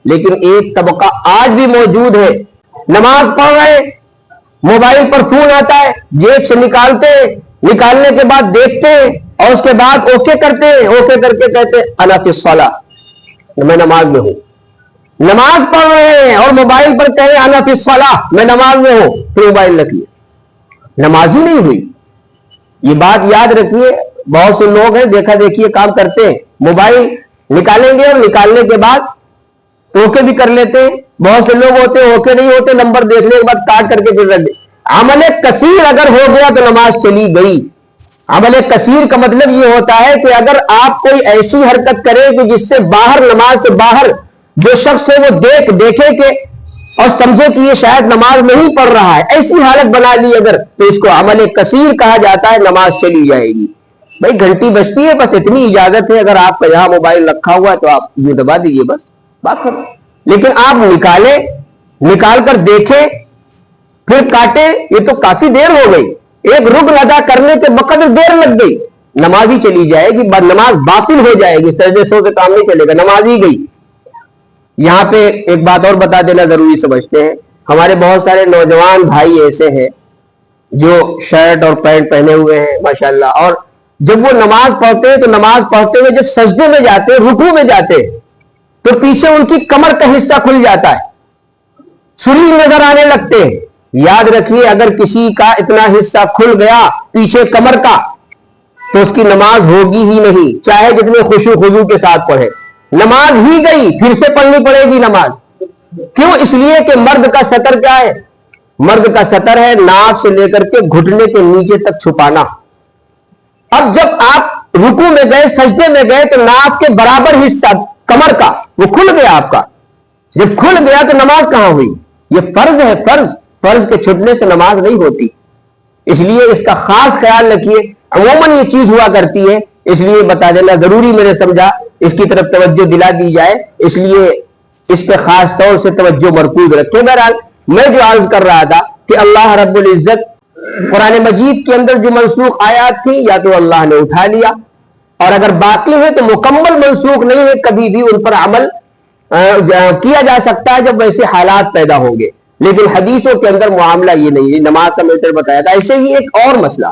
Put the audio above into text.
لیکن ایک طبقہ آج بھی موجود ہے، نماز پڑھ رہے، موبائل پر فون آتا ہے، جیب سے نکالتے ہیں، نکالنے کے بعد دیکھتے ہیں اور اس کے بعد اوکے کرتے ہیں، اوکے کر کے کہتے ہیں انا فی الصلاۃ، میں نماز میں ہوں۔ نماز پڑھ رہے ہیں اور موبائل پر کہے انا فی الصلاۃ، میں نماز میں ہوں، پھر موبائل رکھ لیا، نماز ہی نہیں ہوئی۔ یہ بات یاد رکھیے، بہت سے لوگ ہیں دیکھا دیکھیے کام کرتے ہیں، موبائل نکالیں گے اور نکالنے کے بعد اوکے بھی کر لیتے ہیں، بہت سے لوگ ہوتے ہیں اوکے نہیں ہوتے، نمبر دیکھنے کے بعد کاٹ کر کے پھر رکھ دے۔ عمل کثیر اگر ہو گیا تو نماز چلی گئی۔ عمل کثیر کا مطلب یہ ہوتا ہے کہ اگر آپ کوئی ایسی حرکت کریں کہ جس سے باہر، نماز سے باہر جو شخص ہے وہ دیکھے کہ اور سمجھے کہ یہ شاید نماز نہیں پڑھ رہا ہے، ایسی حالت بنا لی اگر، تو اس کو عمل کثیر کہا جاتا ہے، نماز چلی جائے گی۔ بھائی گھنٹی بجتی ہے، بس اتنی اجازت ہے، اگر آپ کا یہاں موبائل رکھا ہوا ہے تو آپ یہ دبا دیجئے، بس بات ختم۔ لیکن آپ نکالیں، نکال کر دیکھیں پھر کاٹے، یہ تو کافی دیر ہو گئی، ایک رکن ادا کرنے کے بقدر دیر لگ گئی، نماز ہی چلی جائے گی، نماز باطل ہو جائے گی، سجدے سو سے کام نہیں چلے گا، نماز ہی گئی۔ یہاں پہ ایک بات اور بتا دینا ضروری سمجھتے ہیں، ہمارے بہت سارے نوجوان بھائی ایسے ہیں جو شرٹ اور پینٹ پہنے ہوئے ہیں ماشاءاللہ، اور جب وہ نماز پڑھتے ہیں تو نماز پڑھتے ہوئے جب سجدے میں جاتے ہیں، رکوع میں جاتے ہیں، تو پیچھے ان کی کمر کا حصہ کھل جاتا ہے، سری نظر آنے لگتے ہیں۔ یاد رکھیے اگر کسی کا اتنا حصہ کھل گیا پیچھے کمر کا تو اس کی نماز ہوگی ہی نہیں، چاہے جتنے خشوع خضوع کے ساتھ پڑھے، نماز ہی گئی، پھر سے پڑھنی پڑے گی نماز۔ کیوں؟ اس لیے کہ مرد کا سطر کیا ہے؟ مرد کا سطر ہے ناف سے لے کر کے گھٹنے کے نیچے تک چھپانا۔ اب جب آپ رکوع میں گئے، سجدے میں گئے تو ناف کے برابر حصہ کمر کا وہ کھل گیا آپ کا، جب کھل گیا تو نماز کہاں ہوئی؟ یہ فرض ہے، فرض کے چھٹنے سے نماز نہیں ہوتی، اس لیے اس کا خاص خیال رکھیے۔ عموماً یہ چیز ہوا کرتی ہے، اس لیے بتا دینا ضروری میں نے سمجھا اس کی طرف توجہ دلا دی جائے، اس لیے اس پہ خاص طور سے توجہ مرکوز رکھے۔ بہرحال میں جو عرض کر رہا تھا کہ اللہ رب العزت قرآن مجید کے اندر جو منسوخ آیات تھی یا تو اللہ نے اٹھا لیا، اور اگر باقی ہے تو مکمل منسوخ نہیں ہے، کبھی بھی ان پر عمل کیا جا سکتا ہے جب ویسے حالات پیدا ہوں گے، لیکن حدیثوں کے اندر معاملہ یہ نہیں ہے۔ نماز کا میٹر بتایا تھا۔ ایسے ہی ایک اور مسئلہ